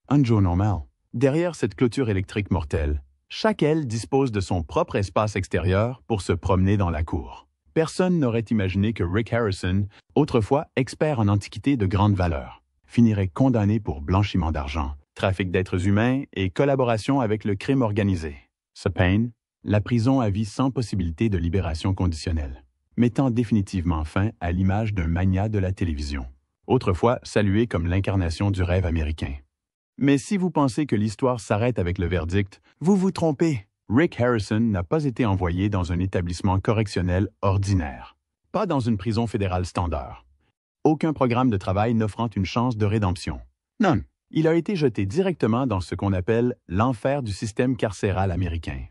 Un jour normal. Derrière cette clôture électrique mortelle, chaque aile dispose de son propre espace extérieur pour se promener dans la cour. Personne n'aurait imaginé que Rick Harrison, autrefois expert en antiquités de grande valeur, finirait condamné pour blanchiment d'argent, trafic d'êtres humains et collaboration avec le crime organisé. Sa peine, la prison à vie sans possibilité de libération conditionnelle, mettant définitivement fin à l'image d'un magnat de la télévision, autrefois salué comme l'incarnation du rêve américain. Mais si vous pensez que l'histoire s'arrête avec le verdict, vous vous trompez. Rick Harrison n'a pas été envoyé dans un établissement correctionnel ordinaire, pas dans une prison fédérale standard. Aucun programme de travail n'offrant une chance de rédemption. Non. Il a été jeté directement dans ce qu'on appelle l'enfer du système carcéral américain.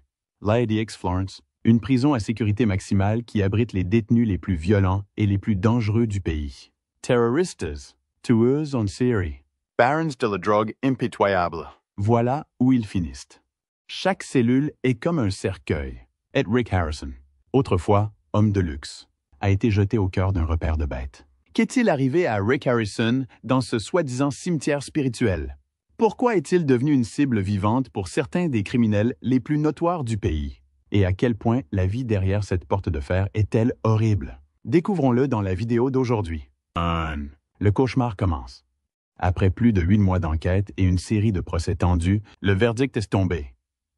L'ADX Florence, une prison à sécurité maximale qui abrite les détenus les plus violents et les plus dangereux du pays. Terroristes, tueuses en série, barons de la drogue impitoyable. Voilà où ils finissent. Chaque cellule est comme un cercueil. Et Rick Harrison, autrefois homme de luxe, a été jeté au cœur d'un repère de bêtes. Qu'est-il arrivé à Rick Harrison dans ce soi-disant cimetière spirituel? Pourquoi est-il devenu une cible vivante pour certains des criminels les plus notoires du pays? Et à quel point la vie derrière cette porte de fer est-elle horrible? Découvrons-le dans la vidéo d'aujourd'hui. Le cauchemar commence. Après plus de 8 mois d'enquête et une série de procès tendus, le verdict est tombé.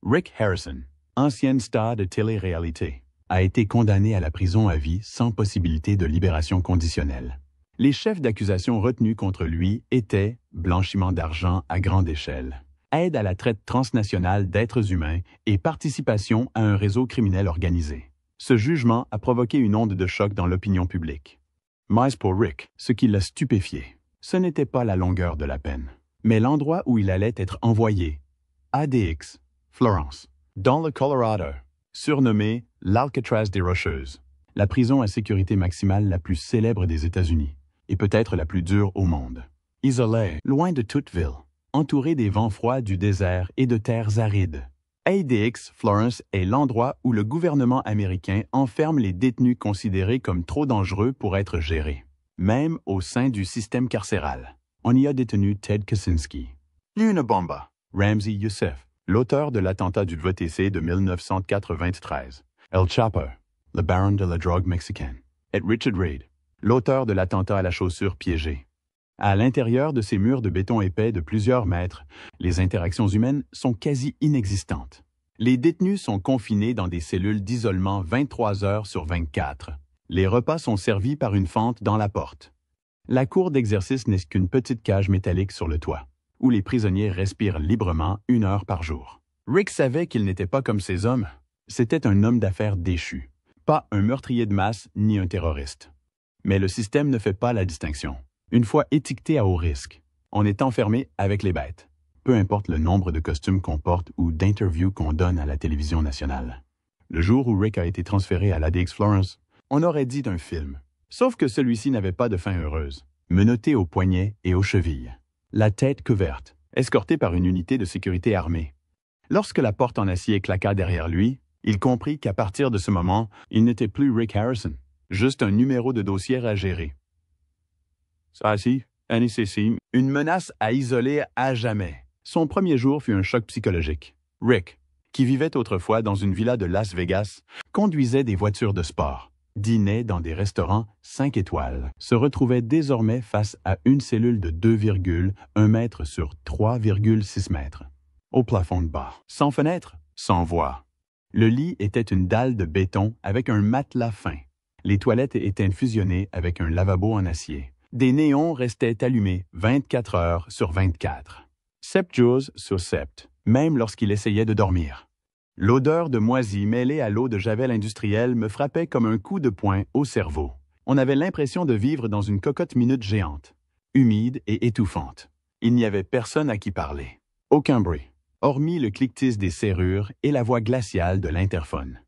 Rick Harrison, ancienne star de télé-réalité, a été condamné à la prison à vie sans possibilité de libération conditionnelle. Les chefs d'accusation retenus contre lui étaient blanchiment d'argent à grande échelle, aide à la traite transnationale d'êtres humains et participation à un réseau criminel organisé. Ce jugement a provoqué une onde de choc dans l'opinion publique. Mais pour Rick, ce qui l'a stupéfié, ce n'était pas la longueur de la peine, mais l'endroit où il allait être envoyé, ADX, Florence, dans le Colorado, surnommé l'Alcatraz des Rocheuses, la prison à sécurité maximale la plus célèbre des États-Unis, et peut-être la plus dure au monde. Isolé, loin de toute ville, entouré des vents froids du désert et de terres arides, ADX Florence est l'endroit où le gouvernement américain enferme les détenus considérés comme trop dangereux pour être gérés. Même au sein du système carcéral, on y a détenu Ted Kaczynski, une bomba, Ramzi Youssef, l'auteur de l'attentat du VTC de 1993, El Chapo, le baron de la drogue mexicaine, et Richard Reid, l'auteur de l'attentat à la chaussure piégée. À l'intérieur de ces murs de béton épais de plusieurs mètres, les interactions humaines sont quasi inexistantes. Les détenus sont confinés dans des cellules d'isolement 23 heures sur 24. Les repas sont servis par une fente dans la porte. La cour d'exercice n'est qu'une petite cage métallique sur le toit, où les prisonniers respirent librement 1 heure par jour. Rick savait qu'il n'était pas comme ces hommes. C'était un homme d'affaires déchu, pas un meurtrier de masse ni un terroriste. Mais le système ne fait pas la distinction. Une fois étiqueté à haut risque, on est enfermé avec les bêtes, peu importe le nombre de costumes qu'on porte ou d'interviews qu'on donne à la télévision nationale. Le jour où Rick a été transféré à l'ADX Florence, on aurait dit d'un film. Sauf que celui-ci n'avait pas de fin heureuse, menotté aux poignets et aux chevilles, la tête couverte, escorté par une unité de sécurité armée. Lorsque la porte en acier claqua derrière lui, il comprit qu'à partir de ce moment, il n'était plus Rick Harrison, juste un numéro de dossier à gérer. Ça aussi, NCC, une menace à isoler à jamais. Son premier jour fut un choc psychologique. Rick, qui vivait autrefois dans une villa de Las Vegas, conduisait des voitures de sport, dînait dans des restaurants 5 étoiles, se retrouvait désormais face à une cellule de 2,1 mètres sur 3,6 mètres, au plafond de bas, sans fenêtre, sans voie. Le lit était une dalle de béton avec un matelas fin. Les toilettes étaient fusionnées avec un lavabo en acier. Des néons restaient allumés 24 heures sur 24, 7 jours sur 7, même lorsqu'il essayait de dormir. L'odeur de moisi mêlée à l'eau de javel industrielle me frappait comme un coup de poing au cerveau. On avait l'impression de vivre dans une cocotte minute géante, humide et étouffante. Il n'y avait personne à qui parler. Aucun bruit, hormis le cliquetis des serrures et la voix glaciale de l'interphone.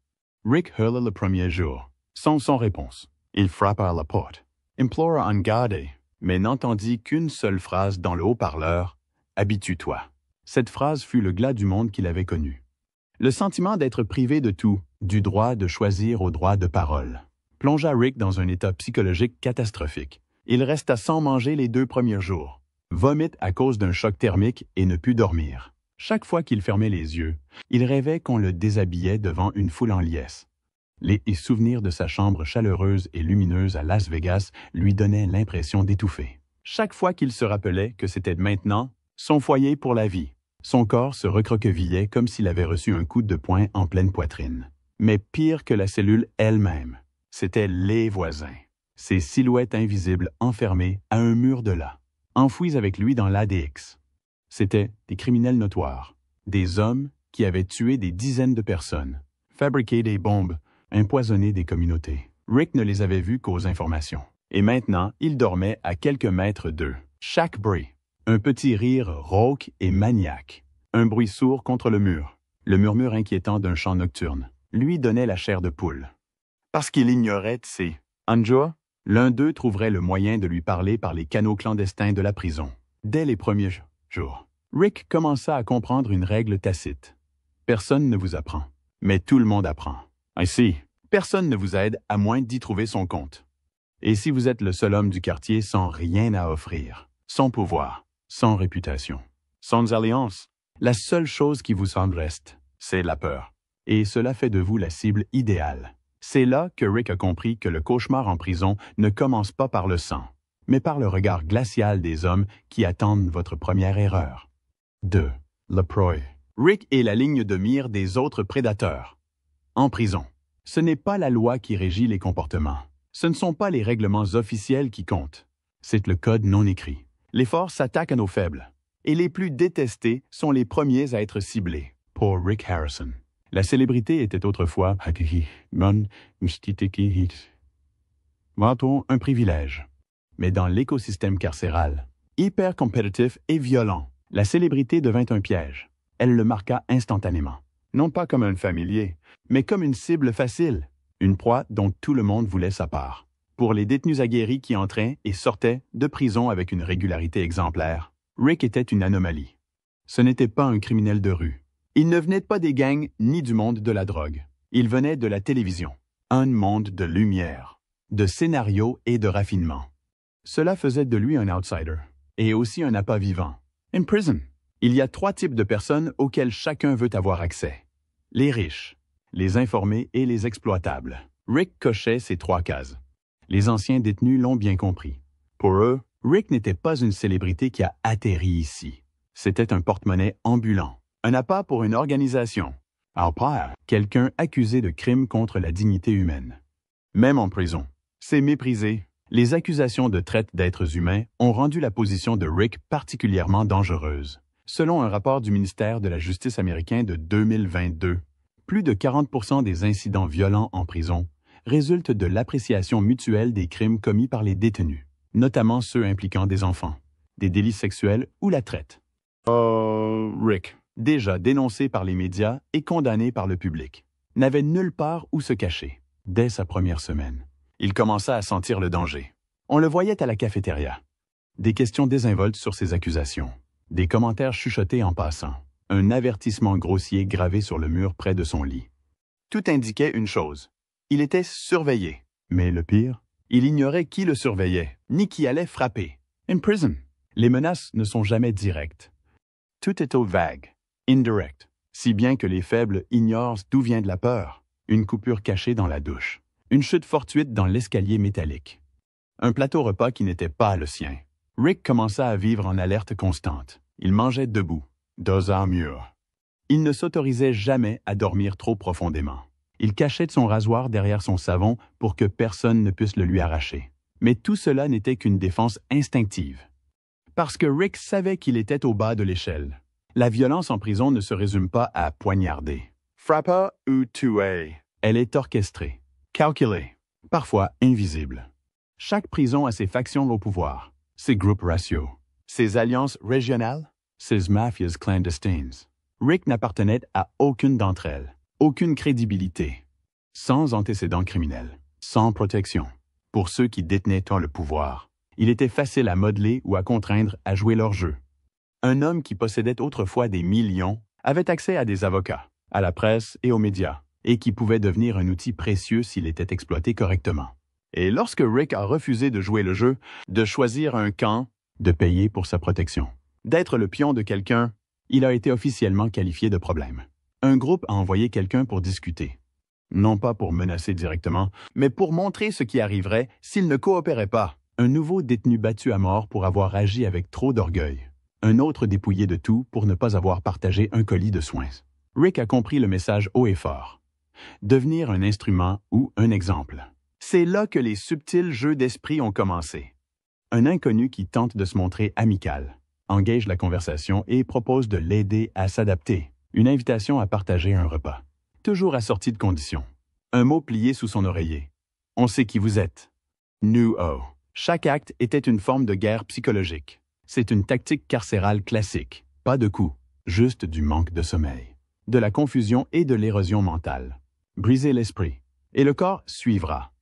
Rick hurla le premier jour, sans réponse. Il frappa à la porte, implora en garde, mais n'entendit qu'une seule phrase dans le haut-parleur, « Habitue-toi ». Cette phrase fut le glas du monde qu'il avait connu. Le sentiment d'être privé de tout, du droit de choisir au droit de parole, plongea Rick dans un état psychologique catastrophique. Il resta sans manger les 2 premiers jours. vomite à cause d'un choc thermique et ne put dormir. Chaque fois qu'il fermait les yeux, il rêvait qu'on le déshabillait devant une foule en liesse. Les souvenirs de sa chambre chaleureuse et lumineuse à Las Vegas lui donnaient l'impression d'étouffer. Chaque fois qu'il se rappelait que c'était maintenant son foyer pour la vie, son corps se recroquevillait comme s'il avait reçu un coup de poing en pleine poitrine. Mais pire que la cellule elle-même, c'étaient les voisins. Ces silhouettes invisibles enfermées à un mur de là, enfouies avec lui dans l'ADX. C'étaient des criminels notoires, des hommes qui avaient tué des dizaines de personnes, fabriqué des bombes, empoisonné des communautés. Rick ne les avait vus qu'aux informations. Et maintenant, il dormait à quelques mètres d'eux. Chaque bruit, un petit rire rauque et maniaque, un bruit sourd contre le murmure inquiétant d'un chant nocturne, lui donnait la chair de poule. Parce qu'il ignorait, Anjoa, l'un d'eux trouverait le moyen de lui parler par les canaux clandestins de la prison. Dès les premiers jours, Rick commença à comprendre une règle tacite. Personne ne vous apprend, mais tout le monde apprend. Ainsi, personne ne vous aide à moins d'y trouver son compte. Et si vous êtes le seul homme du quartier sans rien à offrir, sans pouvoir, sans réputation, sans alliance, la seule chose qui vous en reste, c'est la peur. Et cela fait de vous la cible idéale. C'est là que Rick a compris que le cauchemar en prison ne commence pas par le sang, mais par le regard glacial des hommes qui attendent votre première erreur. 2. La proie. Rick est la ligne de mire des autres prédateurs. En prison, ce n'est pas la loi qui régit les comportements. Ce ne sont pas les règlements officiels qui comptent. C'est le code non écrit. Les forts s'attaquent à nos faibles. Et les plus détestés sont les premiers à être ciblés. Pour Rick Harrison. La célébrité était autrefois un privilège. Mais dans l'écosystème carcéral, hyper compétitif et violent, la célébrité devint un piège. Elle le marqua instantanément. Non pas comme un familier, mais comme une cible facile, une proie dont tout le monde voulait sa part. Pour les détenus aguerris qui entraient et sortaient de prison avec une régularité exemplaire, Rick était une anomalie. Ce n'était pas un criminel de rue. Il ne venait pas des gangs ni du monde de la drogue. Il venait de la télévision. Un monde de lumière, de scénarios et de raffinement. Cela faisait de lui un outsider, et aussi un appât vivant. In prison, il y a 3 types de personnes auxquelles chacun veut avoir accès. Les riches, les informés et les exploitables. Rick cochait ces 3 cases. Les anciens détenus l'ont bien compris. Pour eux, Rick n'était pas une célébrité qui a atterri ici. C'était un porte-monnaie ambulant. Un appât pour une organisation. Quelqu'un accusé de crimes contre la dignité humaine. Même en prison, c'est méprisé. Les accusations de traite d'êtres humains ont rendu la position de Rick particulièrement dangereuse. Selon un rapport du ministère de la Justice américain de 2022, plus de 40% des incidents violents en prison résultent de l'appréciation mutuelle des crimes commis par les détenus, notamment ceux impliquant des enfants, des délits sexuels ou la traite. Rick, déjà dénoncé par les médias et condamné par le public, n'avait nulle part où se cacher. Dès sa première semaine, il commença à sentir le danger. On le voyait à la cafétéria. Des questions désinvoltes sur ses accusations, des commentaires chuchotés en passant, un avertissement grossier gravé sur le mur près de son lit. Tout indiquait une chose. Il était surveillé. Mais le pire, il ignorait qui le surveillait, ni qui allait frapper. In prison, les menaces ne sont jamais directes. Tout est au vague, indirect, si bien que les faibles ignorent d'où vient de la peur. Une coupure cachée dans la douche, une chute fortuite dans l'escalier métallique, un plateau repas qui n'était pas le sien. Rick commença à vivre en alerte constante. Il mangeait debout, dos à mur. Il ne s'autorisait jamais à dormir trop profondément. Il cachait son rasoir derrière son savon pour que personne ne puisse le lui arracher. Mais tout cela n'était qu'une défense instinctive. Parce que Rick savait qu'il était au bas de l'échelle. La violence en prison ne se résume pas à poignarder. Frappa ou tuer. Elle est orchestrée, calculée, parfois invisible. Chaque prison a ses factions au pouvoir, ses groupes raciaux, ses alliances régionales, ses mafias clandestines. Rick n'appartenait à aucune d'entre elles, aucune crédibilité, sans antécédents criminels, sans protection. Pour ceux qui détenaient tant le pouvoir, il était facile à modeler ou à contraindre à jouer leur jeu. Un homme qui possédait autrefois des millions avait accès à des avocats, à la presse et aux médias, et qui pouvait devenir un outil précieux s'il était exploité correctement. Et lorsque Rick a refusé de jouer le jeu, de choisir un camp, de payer pour sa protection. D'être le pion de quelqu'un, il a été officiellement qualifié de problème. Un groupe a envoyé quelqu'un pour discuter. Non pas pour menacer directement, mais pour montrer ce qui arriverait s'il ne coopérait pas. Un nouveau détenu battu à mort pour avoir agi avec trop d'orgueil. Un autre dépouillé de tout pour ne pas avoir partagé un colis de soins. Rick a compris le message haut et fort. Devenir un instrument ou un exemple. C'est là que les subtils jeux d'esprit ont commencé. Un inconnu qui tente de se montrer amical, engage la conversation et propose de l'aider à s'adapter. Une invitation à partager un repas. Toujours assorti de conditions. Un mot plié sous son oreiller. On sait qui vous êtes. Nous-oh. Chaque acte était une forme de guerre psychologique. C'est une tactique carcérale classique. Pas de coups, juste du manque de sommeil. De la confusion et de l'érosion mentale. Briser l'esprit. Et le corps suivra.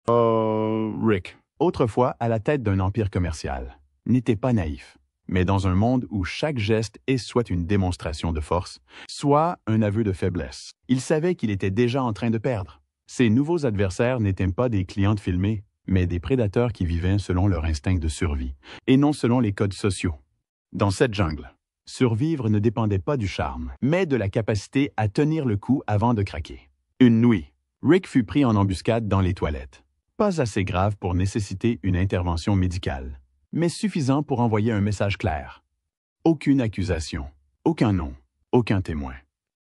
Rick, autrefois à la tête d'un empire commercial, n'était pas naïf. Mais dans un monde où chaque geste est soit une démonstration de force, soit un aveu de faiblesse, il savait qu'il était déjà en train de perdre. Ses nouveaux adversaires n'étaient pas des clients filmés, mais des prédateurs qui vivaient selon leur instinct de survie, et non selon les codes sociaux. Dans cette jungle, survivre ne dépendait pas du charme, mais de la capacité à tenir le coup avant de craquer. Une nuit, Rick fut pris en embuscade dans les toilettes. Pas assez grave pour nécessiter une intervention médicale, mais suffisant pour envoyer un message clair. Aucune accusation, aucun nom, aucun témoin.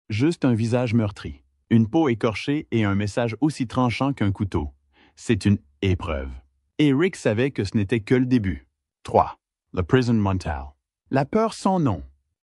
Juste un visage meurtri, une peau écorchée et un message aussi tranchant qu'un couteau. C'est une épreuve. Et Rick savait que ce n'était que le début. 3. Le prison mental. La peur sans nom.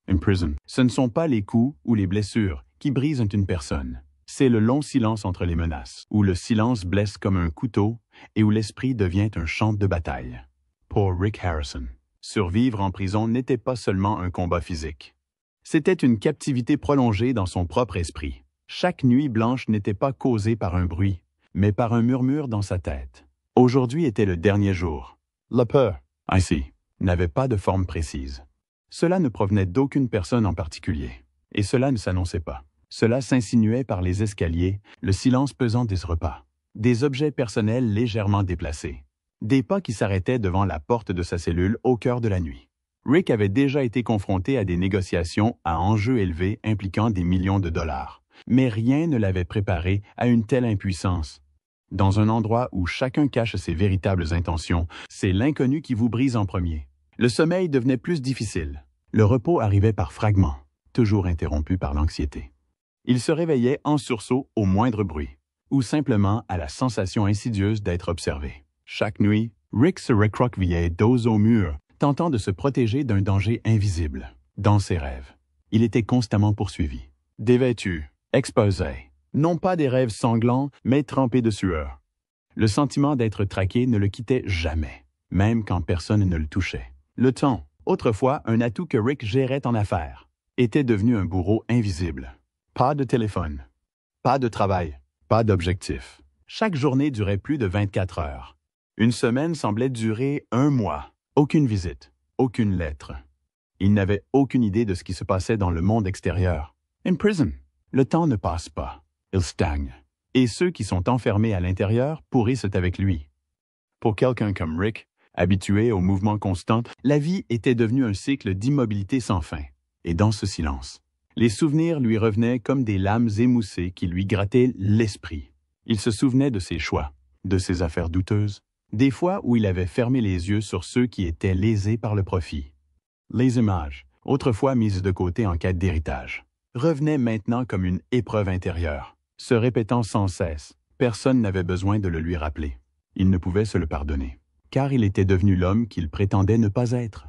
Imprison. Ce ne sont pas les coups ou les blessures qui brisent une personne. C'est le long silence entre les menaces, où le silence blesse comme un couteau et où l'esprit devient un champ de bataille. Pour Rick Harrison, survivre en prison n'était pas seulement un combat physique. C'était une captivité prolongée dans son propre esprit. Chaque nuit blanche n'était pas causée par un bruit, mais par un murmure dans sa tête. Aujourd'hui était le dernier jour. La peur, ainsi, n'avait pas de forme précise. Cela ne provenait d'aucune personne en particulier, et cela ne s'annonçait pas. Cela s'insinuait par les escaliers, le silence pesant des repas, des objets personnels légèrement déplacés, des pas qui s'arrêtaient devant la porte de sa cellule au cœur de la nuit. Rick avait déjà été confronté à des négociations à enjeux élevés impliquant des millions de dollars, mais rien ne l'avait préparé à une telle impuissance. Dans un endroit où chacun cache ses véritables intentions, c'est l'inconnu qui vous brise en premier. Le sommeil devenait plus difficile. Le repos arrivait par fragments, toujours interrompu par l'anxiété. Il se réveillait en sursaut au moindre bruit, ou simplement à la sensation insidieuse d'être observé. Chaque nuit, Rick se recroquevillait dos au mur, tentant de se protéger d'un danger invisible. Dans ses rêves, il était constamment poursuivi, dévêtu, exposé. Non pas des rêves sanglants, mais trempés de sueur. Le sentiment d'être traqué ne le quittait jamais, même quand personne ne le touchait. Le temps, autrefois un atout que Rick gérait en affaires, était devenu un bourreau invisible. Pas de téléphone, pas de travail, pas d'objectif. Chaque journée durait plus de 24 heures. Une semaine semblait durer un mois. Aucune visite, aucune lettre. Il n'avait aucune idée de ce qui se passait dans le monde extérieur. In prison, le temps ne passe pas. Il stagne. Et ceux qui sont enfermés à l'intérieur pourrissent avec lui. Pour quelqu'un comme Rick, habitué au mouvement constant, la vie était devenue un cycle d'immobilité sans fin. Et dans ce silence, les souvenirs lui revenaient comme des lames émoussées qui lui grattaient l'esprit. Il se souvenait de ses choix, de ses affaires douteuses, des fois où il avait fermé les yeux sur ceux qui étaient lésés par le profit. Les images, autrefois mises de côté en quête d'héritage, revenaient maintenant comme une épreuve intérieure, se répétant sans cesse. Personne n'avait besoin de le lui rappeler. Il ne pouvait se le pardonner, car il était devenu l'homme qu'il prétendait ne pas être.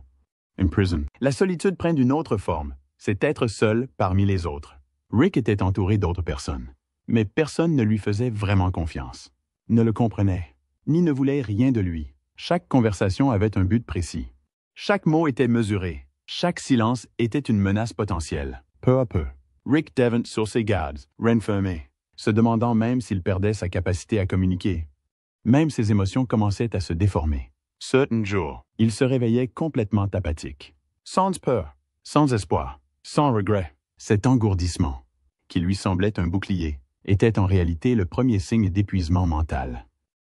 In prison, la solitude prend une autre forme. C'est être seul parmi les autres. Rick était entouré d'autres personnes, mais personne ne lui faisait vraiment confiance, ne le comprenait, ni ne voulait rien de lui. Chaque conversation avait un but précis. Chaque mot était mesuré. Chaque silence était une menace potentielle. Peu à peu, Rick devint sur ses gardes, renfermé, se demandant même s'il perdait sa capacité à communiquer. Même ses émotions commençaient à se déformer. Certains jours, il se réveillait complètement apathique, sans peur, sans espoir, sans regret. Cet engourdissement, qui lui semblait un bouclier, était en réalité le premier signe d'épuisement mental.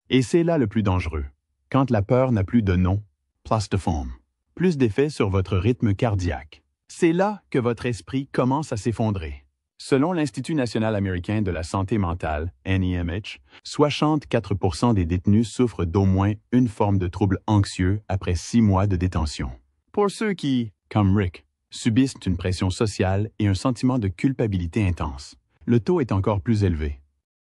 Et c'est là le plus dangereux, quand la peur n'a plus de nom, place de forme. plus d'effet sur votre rythme cardiaque. C'est là que votre esprit commence à s'effondrer. Selon l'Institut national américain de la santé mentale, NIMH, 64% des détenus souffrent d'au moins une forme de trouble anxieux après 6 mois de détention. Pour ceux qui, comme Rick, subissent une pression sociale et un sentiment de culpabilité intense, le taux est encore plus élevé.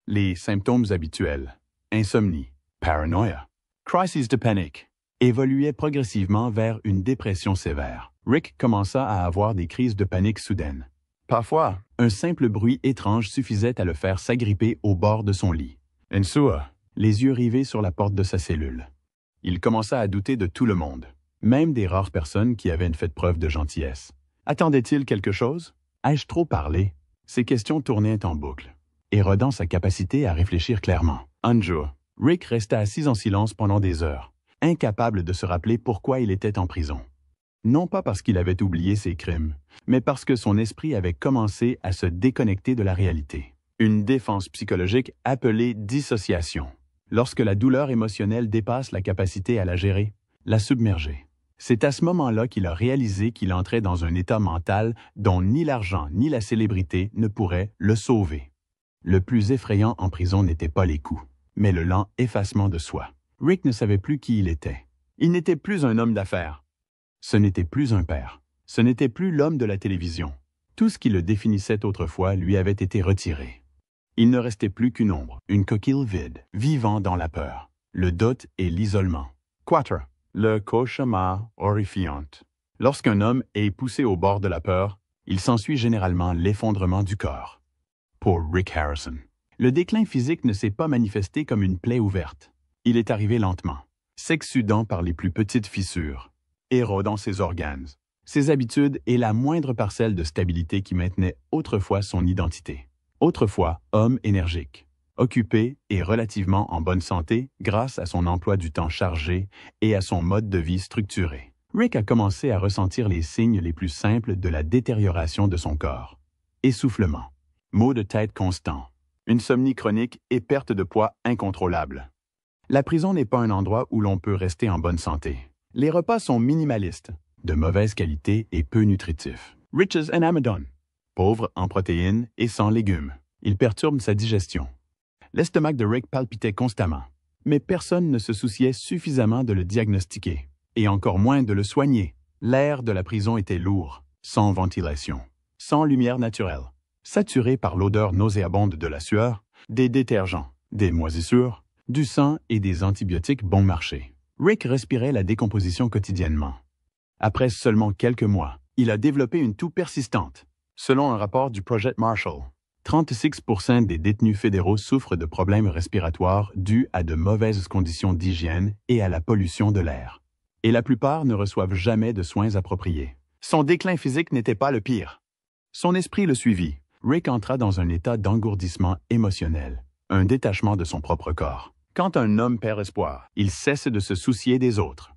Les symptômes habituels, insomnie, paranoïa, crises de panique, évoluaient progressivement vers une dépression sévère. Rick commença à avoir des crises de panique soudaines. Parfois, un simple bruit étrange suffisait à le faire s'agripper au bord de son lit. Ensua, les yeux rivés sur la porte de sa cellule. Il commença à douter de tout le monde, même des rares personnes qui avaient fait preuve de gentillesse. Attendait-il quelque chose? Ai-je trop parlé? Ces questions tournaient en boucle, érodant sa capacité à réfléchir clairement. Un jour, Rick resta assis en silence pendant des heures, incapable de se rappeler pourquoi il était en prison. Non pas parce qu'il avait oublié ses crimes, mais parce que son esprit avait commencé à se déconnecter de la réalité. Une défense psychologique appelée dissociation. Lorsque la douleur émotionnelle dépasse la capacité à la gérer, la submerger. C'est à ce moment-là qu'il a réalisé qu'il entrait dans un état mental dont ni l'argent ni la célébrité ne pourraient le sauver. Le plus effrayant en prison n'était pas les coups, mais le lent effacement de soi. Rick ne savait plus qui il était. Il n'était plus un homme d'affaires. Ce n'était plus un père. Ce n'était plus l'homme de la télévision. Tout ce qui le définissait autrefois lui avait été retiré. Il ne restait plus qu'une ombre, une coquille vide, vivant dans la peur, le doute et l'isolement. 4. Le cauchemar horrifiant. Lorsqu'un homme est poussé au bord de la peur, il s'ensuit généralement l'effondrement du corps. Pour Rick Harrison, le déclin physique ne s'est pas manifesté comme une plaie ouverte. Il est arrivé lentement, s'exsudant par les plus petites fissures, érodant ses organes, ses habitudes et la moindre parcelle de stabilité qui maintenait autrefois son identité. Autrefois homme énergique, occupé et relativement en bonne santé grâce à son emploi du temps chargé et à son mode de vie structuré. Rick a commencé à ressentir les signes les plus simples de la détérioration de son corps. Essoufflement, maux de tête constants, insomnie chronique et perte de poids incontrôlable. La prison n'est pas un endroit où l'on peut rester en bonne santé. Les repas sont minimalistes, de mauvaise qualité et peu nutritifs. Riches and amidon, pauvre en protéines et sans légumes. Il perturbe sa digestion. L'estomac de Rick palpitait constamment, mais personne ne se souciait suffisamment de le diagnostiquer, et encore moins de le soigner. L'air de la prison était lourd, sans ventilation, sans lumière naturelle, saturé par l'odeur nauséabonde de la sueur, des détergents, des moisissures, du sang et des antibiotiques bon marché. Rick respirait la décomposition quotidiennement. Après seulement quelques mois, il a développé une toux persistante. Selon un rapport du Project Marshall, 36% des détenus fédéraux souffrent de problèmes respiratoires dus à de mauvaises conditions d'hygiène et à la pollution de l'air. Et la plupart ne reçoivent jamais de soins appropriés. Son déclin physique n'était pas le pire. Son esprit le suivit. Rick entra dans un état d'engourdissement émotionnel, un détachement de son propre corps. Quand un homme perd espoir, il cesse de se soucier des autres.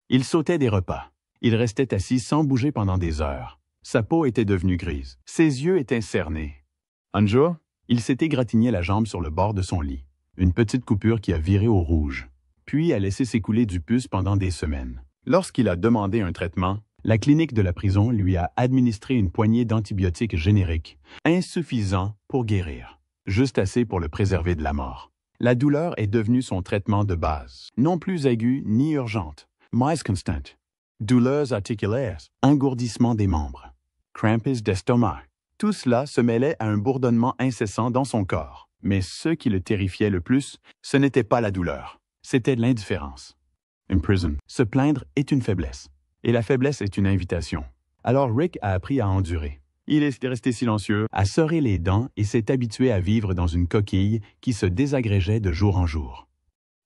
Il sautait des repas. Il restait assis sans bouger pendant des heures. Sa peau était devenue grise. Ses yeux étaient cernés. Un jour, il s'est égratigné la jambe sur le bord de son lit. Une petite coupure qui a viré au rouge, puis a laissé s'écouler du pus pendant des semaines. Lorsqu'il a demandé un traitement, la clinique de la prison lui a administré une poignée d'antibiotiques génériques, insuffisants pour guérir, juste assez pour le préserver de la mort. La douleur est devenue son traitement de base, non plus aiguë ni urgente, mais constante. Douleurs articulaires, engourdissement des membres, crampes d'estomac. Tout cela se mêlait à un bourdonnement incessant dans son corps. Mais ce qui le terrifiait le plus, ce n'était pas la douleur, c'était l'indifférence. In prison, se plaindre est une faiblesse, et la faiblesse est une invitation. Alors Rick a appris à endurer. Il est resté silencieux, a serré les dents et s'est habitué à vivre dans une coquille qui se désagrégeait de jour en jour.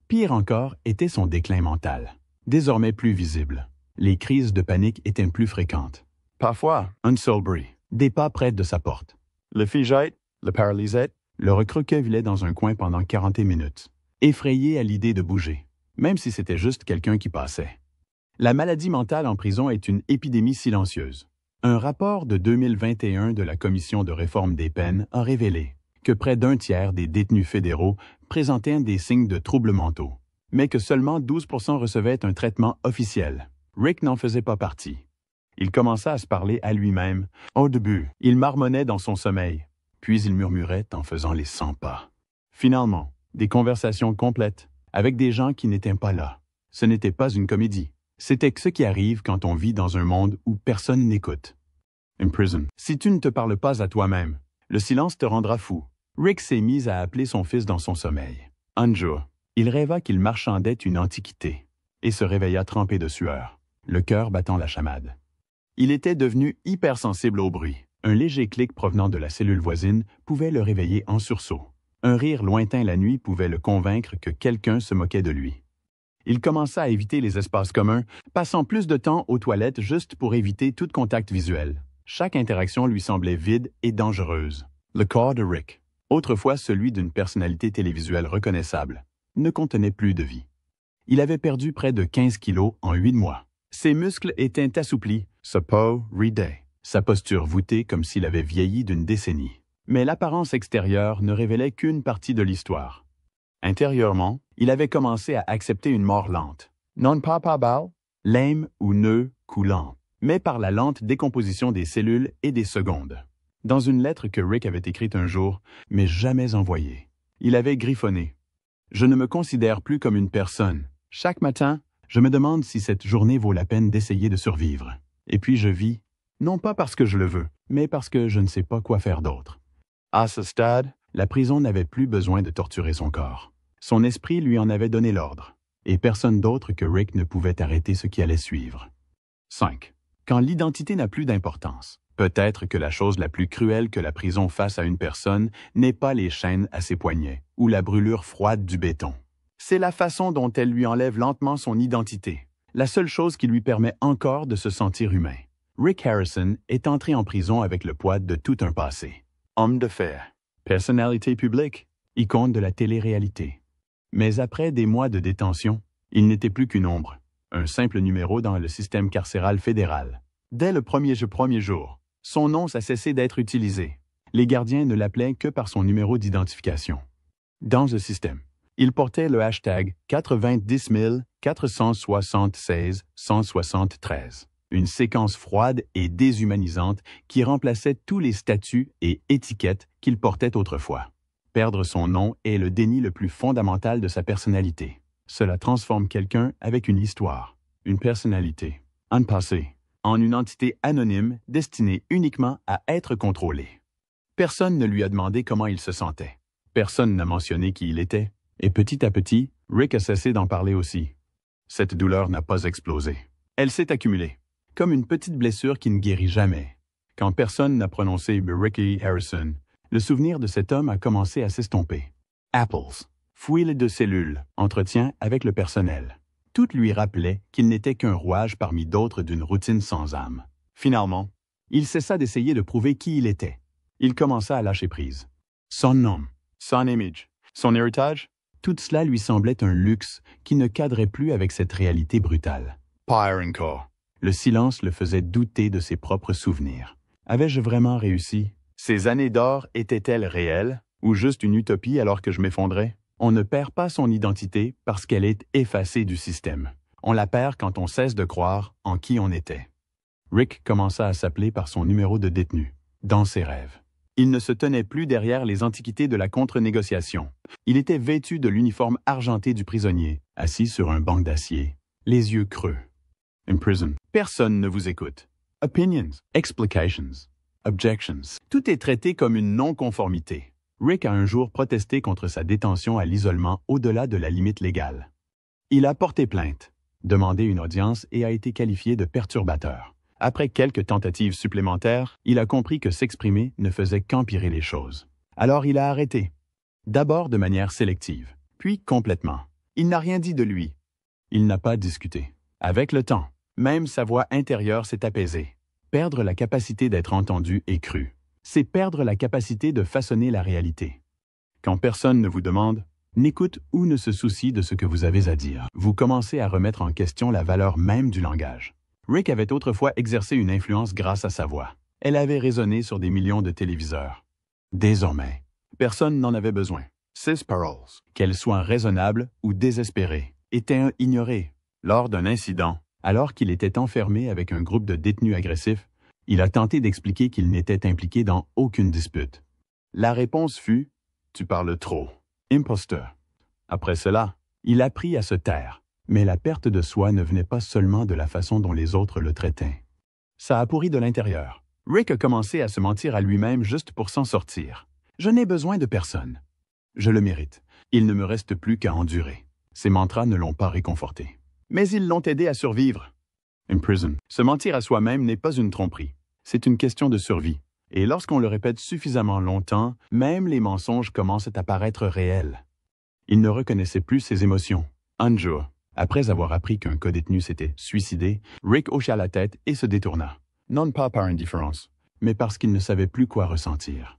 Pire encore était son déclin mental, désormais plus visible. Les crises de panique étaient plus fréquentes. Parfois, un seul bruit, des pas près de sa porte. Le figeait, le paralysait, le recroquevillait dans un coin pendant 40 minutes, effrayé à l'idée de bouger, même si c'était juste quelqu'un qui passait. La maladie mentale en prison est une épidémie silencieuse. Un rapport de 2021 de la Commission de réforme des peines a révélé que près d'un tiers des détenus fédéraux présentaient des signes de troubles mentaux, mais que seulement 12% recevaient un traitement officiel. Rick n'en faisait pas partie. Il commença à se parler à lui-même. Au début, il marmonnait dans son sommeil, puis il murmurait en faisant les 100 pas. Finalement, des conversations complètes, avec des gens qui n'étaient pas là. Ce n'était pas une comédie. C'était ce qui arrive quand on vit dans un monde où personne n'écoute. In prison. Si tu ne te parles pas à toi-même, le silence te rendra fou. Rick s'est mis à appeler son fils dans son sommeil. Un jour, il rêva qu'il marchandait une antiquité et se réveilla trempé de sueur, le cœur battant la chamade. Il était devenu hypersensible au bruit. Un léger clic provenant de la cellule voisine pouvait le réveiller en sursaut. Un rire lointain la nuit pouvait le convaincre que quelqu'un se moquait de lui. Il commença à éviter les espaces communs, passant plus de temps aux toilettes juste pour éviter tout contact visuel. Chaque interaction lui semblait vide et dangereuse. Le corps de Rick, autrefois celui d'une personnalité télévisuelle reconnaissable, ne contenait plus de vie. Il avait perdu près de 15 kilos en 8 mois. Ses muscles étaient assouplis, sa peau ridée, sa posture voûtée comme s'il avait vieilli d'une décennie. Mais l'apparence extérieure ne révélait qu'une partie de l'histoire. Intérieurement, il avait commencé à accepter une mort lente, non pas par balle, lame ou nœud coulant, mais par la lente décomposition des cellules et des secondes. Dans une lettre que Rick avait écrite un jour, mais jamais envoyée, il avait griffonné « Je ne me considère plus comme une personne. Chaque matin, je me demande si cette journée vaut la peine d'essayer de survivre. Et puis je vis, non pas parce que je le veux, mais parce que je ne sais pas quoi faire d'autre. » À ce stade, la prison n'avait plus besoin de torturer son corps. Son esprit lui en avait donné l'ordre, et personne d'autre que Rick ne pouvait arrêter ce qui allait suivre. 5. Quand l'identité n'a plus d'importance, peut-être que la chose la plus cruelle que la prison fasse à une personne n'est pas les chaînes à ses poignets ou la brûlure froide du béton. C'est la façon dont elle lui enlève lentement son identité, la seule chose qui lui permet encore de se sentir humain. Rick Harrison est entré en prison avec le poids de tout un passé. Homme de fer, personnalité publique, icône de la télé-réalité. Mais après des mois de détention, il n'était plus qu'une ombre, un simple numéro dans le système carcéral fédéral. Dès le premier jour, son nom a cessé d'être utilisé. Les gardiens ne l'appelaient que par son numéro d'identification. Dans ce système, il portait le hashtag 90 476 173. Une séquence froide et déshumanisante qui remplaçait tous les statuts et étiquettes qu'il portait autrefois. Perdre son nom est le déni le plus fondamental de sa personnalité. Cela transforme quelqu'un avec une histoire, une personnalité, un passé, en une entité anonyme destinée uniquement à être contrôlée. Personne ne lui a demandé comment il se sentait. Personne n'a mentionné qui il était. Et petit à petit, Rick a cessé d'en parler aussi. Cette douleur n'a pas explosé. Elle s'est accumulée, comme une petite blessure qui ne guérit jamais. Quand personne n'a prononcé Ricky Harrison, le souvenir de cet homme a commencé à s'estomper. Apples, fouille de cellules, entretien avec le personnel. Tout lui rappelait qu'il n'était qu'un rouage parmi d'autres d'une routine sans âme. Finalement, il cessa d'essayer de prouver qui il était. Il commença à lâcher prise. Son nom, son image, son héritage, tout cela lui semblait un luxe qui ne cadrait plus avec cette réalité brutale. Pas encore. Le silence le faisait douter de ses propres souvenirs. Avais-je vraiment réussi? Ces années d'or étaient-elles réelles ou juste une utopie alors que je m'effondrais? On ne perd pas son identité parce qu'elle est effacée du système. On la perd quand on cesse de croire en qui on était. Rick commença à s'appeler par son numéro de détenu, dans ses rêves. Il ne se tenait plus derrière les antiquités de la contre-négociation. Il était vêtu de l'uniforme argenté du prisonnier, assis sur un banc d'acier, les yeux creux. In prison, personne ne vous écoute. Opinions, explications, objections. Tout est traité comme une non-conformité. Rick a un jour protesté contre sa détention à l'isolement au-delà de la limite légale. Il a porté plainte, demandé une audience et a été qualifié de perturbateur. Après quelques tentatives supplémentaires, il a compris que s'exprimer ne faisait qu'empirer les choses. Alors il a arrêté. D'abord de manière sélective, puis complètement. Il n'a rien dit de lui. Il n'a pas discuté. Avec le temps, même sa voix intérieure s'est apaisée. Perdre la capacité d'être entendu et cru, c'est perdre la capacité de façonner la réalité. Quand personne ne vous demande, n'écoute ou ne se soucie de ce que vous avez à dire, vous commencez à remettre en question la valeur même du langage. Rick avait autrefois exercé une influence grâce à sa voix. Elle avait résonné sur des millions de téléviseurs. Désormais, personne n'en avait besoin. Ses paroles, qu'elles soient raisonnables ou désespérées, étaient ignorées. Lors d'un incident, Alors qu'il était enfermé avec un groupe de détenus agressifs, il a tenté d'expliquer qu'il n'était impliqué dans aucune dispute. La réponse fut « Tu parles trop. Imposteur ». Après cela, il apprit à se taire, mais la perte de soi ne venait pas seulement de la façon dont les autres le traitaient. Ça a pourri de l'intérieur. Rick a commencé à se mentir à lui-même juste pour s'en sortir. « Je n'ai besoin de personne. Je le mérite. Il ne me reste plus qu'à endurer. » Ces mantras ne l'ont pas réconforté. Mais ils l'ont aidé à survivre. In prison. Se mentir à soi-même n'est pas une tromperie. C'est une question de survie. Et lorsqu'on le répète suffisamment longtemps, même les mensonges commencent à paraître réels. Il ne reconnaissait plus ses émotions. Un jour, après avoir appris qu'un codétenu s'était suicidé, Rick hocha la tête et se détourna. Non pas par indifférence, mais parce qu'il ne savait plus quoi ressentir.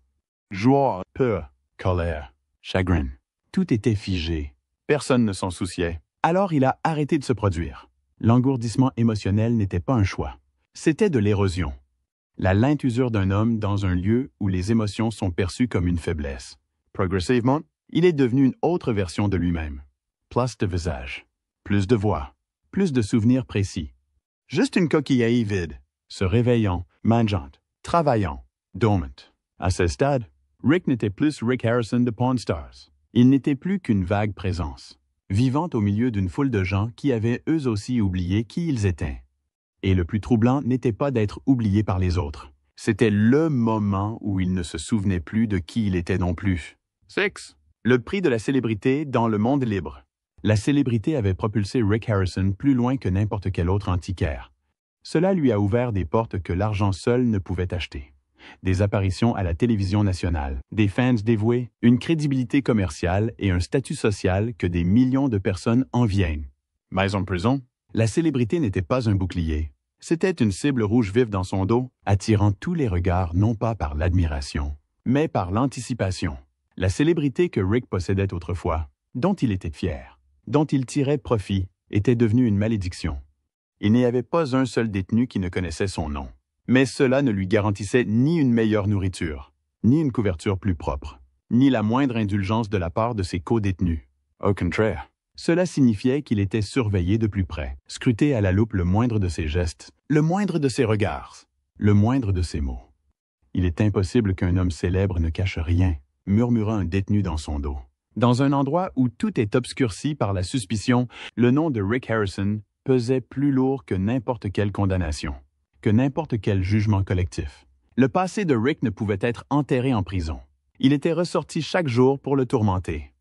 Joie, peur, colère, chagrin. Tout était figé. Personne ne s'en souciait. Alors il a arrêté de se produire. L'engourdissement émotionnel n'était pas un choix. C'était de l'érosion. La lente usure d'un homme dans un lieu où les émotions sont perçues comme une faiblesse. Progressivement, il est devenu une autre version de lui-même. Plus de visage, plus de voix, plus de souvenirs précis. Juste une coquille vide, se réveillant, mangeante, travaillant, dormant. À ce stade, Rick n'était plus Rick Harrison de Pawn Stars. Il n'était plus qu'une vague présence, vivant au milieu d'une foule de gens qui avaient eux aussi oublié qui ils étaient. Et le plus troublant n'était pas d'être oublié par les autres. C'était le moment où il ne se souvenait plus de qui il était non plus. 6. Le prix de la célébrité dans le monde libre. La célébrité avait propulsé Rick Harrison plus loin que n'importe quel autre antiquaire. Cela lui a ouvert des portes que l'argent seul ne pouvait acheter. Des apparitions à la télévision nationale, des fans dévoués, une crédibilité commerciale et un statut social que des millions de personnes enviaient. Mais en prison, la célébrité n'était pas un bouclier. C'était une cible rouge vive dans son dos, attirant tous les regards non pas par l'admiration, mais par l'anticipation. La célébrité que Rick possédait autrefois, dont il était fier, dont il tirait profit, était devenue une malédiction. Il n'y avait pas un seul détenu qui ne connaissait son nom. Mais cela ne lui garantissait ni une meilleure nourriture, ni une couverture plus propre, ni la moindre indulgence de la part de ses co-détenus. Au contraire, cela signifiait qu'il était surveillé de plus près, scruté à la loupe le moindre de ses gestes, le moindre de ses regards, le moindre de ses mots. Il est impossible qu'un homme célèbre ne cache rien, murmura un détenu dans son dos. Dans un endroit où tout est obscurci par la suspicion, le nom de Rick Harrison pesait plus lourd que n'importe quelle condamnation, que n'importe quel jugement collectif. Le passé de Rick ne pouvait être enterré en prison. Il était ressorti chaque jour pour le tourmenter.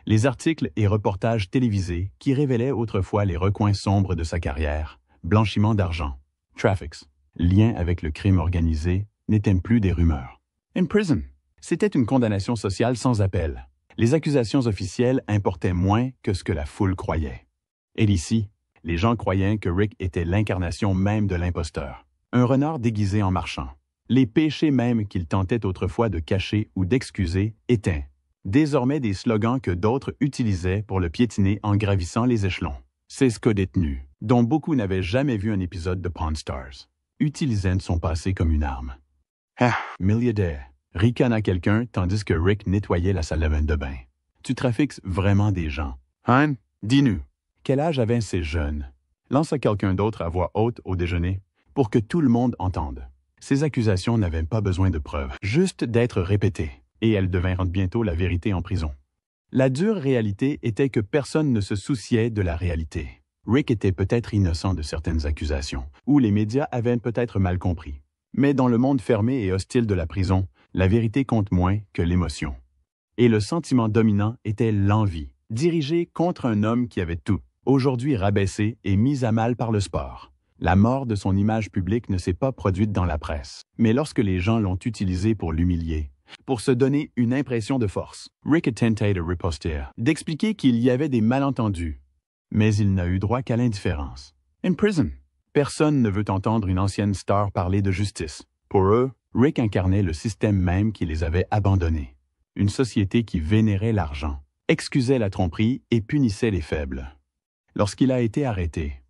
Les articles et reportages télévisés qui révélaient autrefois les recoins sombres de sa carrière, blanchiment d'argent, traffics, lien avec le crime organisé, n'étaient plus des rumeurs. In prison, c'était une condamnation sociale sans appel. Les accusations officielles importaient moins que ce que la foule croyait. Et ici, les gens croyaient que Rick était l'incarnation même de l'imposteur, un renard déguisé en marchand. Les péchés même qu'il tentait autrefois de cacher ou d'excuser étaient désormais des slogans que d'autres utilisaient pour le piétiner en gravissant les échelons. Ces co-détenus, dont beaucoup n'avaient jamais vu un épisode de Pawn Stars, utilisaient son passé comme une arme. « Ah, milliardaire !» ricana quelqu'un tandis que Rick nettoyait la salle de bain. « Tu trafiques vraiment des gens. Hein? Dis-nous. Quel âge avaient ces jeunes? » Lança quelqu'un d'autre à voix haute au déjeuner pour que tout le monde entende. Ces accusations n'avaient pas besoin de preuves, juste d'être répétées, et elles devinrent bientôt la vérité en prison. La dure réalité était que personne ne se souciait de la réalité. Rick était peut-être innocent de certaines accusations, ou les médias avaient peut-être mal compris. Mais dans le monde fermé et hostile de la prison, la vérité compte moins que l'émotion. Et le sentiment dominant était l'envie, dirigée contre un homme qui avait tout, aujourd'hui rabaissé et mis à mal par le sport. La mort de son image publique ne s'est pas produite dans la presse, mais lorsque les gens l'ont utilisé pour l'humilier, pour se donner une impression de force. Rick a tenté de riposter, d'expliquer qu'il y avait des malentendus, mais il n'a eu droit qu'à l'indifférence. In prison, personne ne veut entendre une ancienne star parler de justice. Pour eux, Rick incarnait le système même qui les avait abandonnés. Une société qui vénérait l'argent, excusait la tromperie et punissait les faibles. Lorsqu'il a été arrêté,